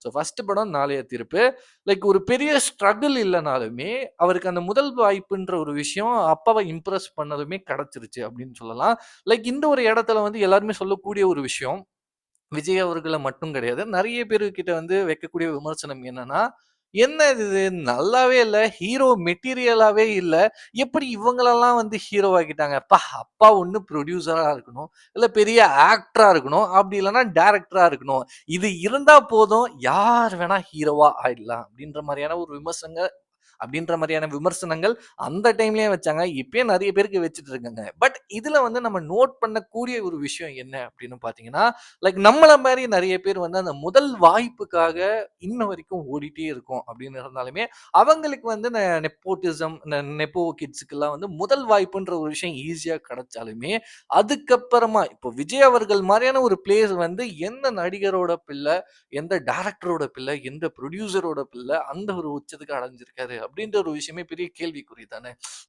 So first படம் நாளைய தீர்ப்பு. லைக் ஒரு பெரிய ஸ்ட்ரகிள் இல்லனாலுமே, அவருக்கு அந்த முதல் வாய்ப்புன்ற ஒரு விஷயம் அப்பாவ இம்ப்ரெஸ் பண்ணதுமே கிடைச்சிருச்சு அப்படின்னு சொல்லலாம். லைக் இந்த ஒரு இடத்துல வந்து எல்லாருமே சொல்லக்கூடிய ஒரு விஷயம், விஜய் அவர்கள மட்டும் கிடையாது. நெறைய பேருகிட்ட வந்து வைக்கக்கூடிய விமர்சனம் என்னன்னா, "என்ன இது நல்லாவே இல்ல. ஹீரோ மெட்டீரியலாவே இல்ல. எப்படி இவங்களெல்லாம் வந்து ஹீரோ ஆக்கிட்டாங்க? அப்பா! அப்பா ஒண்ணு புரொடியூசரா இருக்கணும். இல்ல பெரிய ஆக்டரா இருக்கணும். அப்படி இல்லன்னா டைரக்டரா இருக்கணும். இது இருந்தா போதும். யார் வேணா ஹீரோவா ஆயிடலாம்." அப்படின்ற மாரியான ஒரு விமர்சனங்கள் அந்த டைம்லயே வச்சாங்க. இப்பயும் நெறைய பேருக்கு வச்சுட்டு இருக்காங்க. பட் இதுல வந்து நம்ம நோட் பண்ணக்கூடிய ஒரு விஷயம் என்ன அப்படின்னு பார்த்தீங்கன்னா, லைக் நம்மள மாரி நெறைய பேர் வந்து அந்த முதல் வாய்ப்புக்காக இன்ன வரைக்கும் ஓடிட்டே இருக்கோம் அப்படின்னு இருந்தாலுமே, அவங்களுக்கு வந்து நெப்போட்டிசம், நெப்போ கிட்ஸ்க்குலாம் வந்து முதல் வாய்ப்புன்ற ஒரு விஷயம் ஈஸியா கிடைச்சாலுமே, அதுக்கப்புறமா இப்போ விஜய் அவர்கள் மாரியான ஒரு பிளேஸ் வந்து எந்த நடிகரோட பிள்ளை, எந்த டைரக்டரோட பிள்ளை, எந்த புரொடியூசரோட பிள்ளை அந்த ஒரு உச்சத்துக்கு அடைஞ்சிருக்காரு அப்படின்ற ஒரு விஷயமே பெரிய கேள்விக்குறி தானே.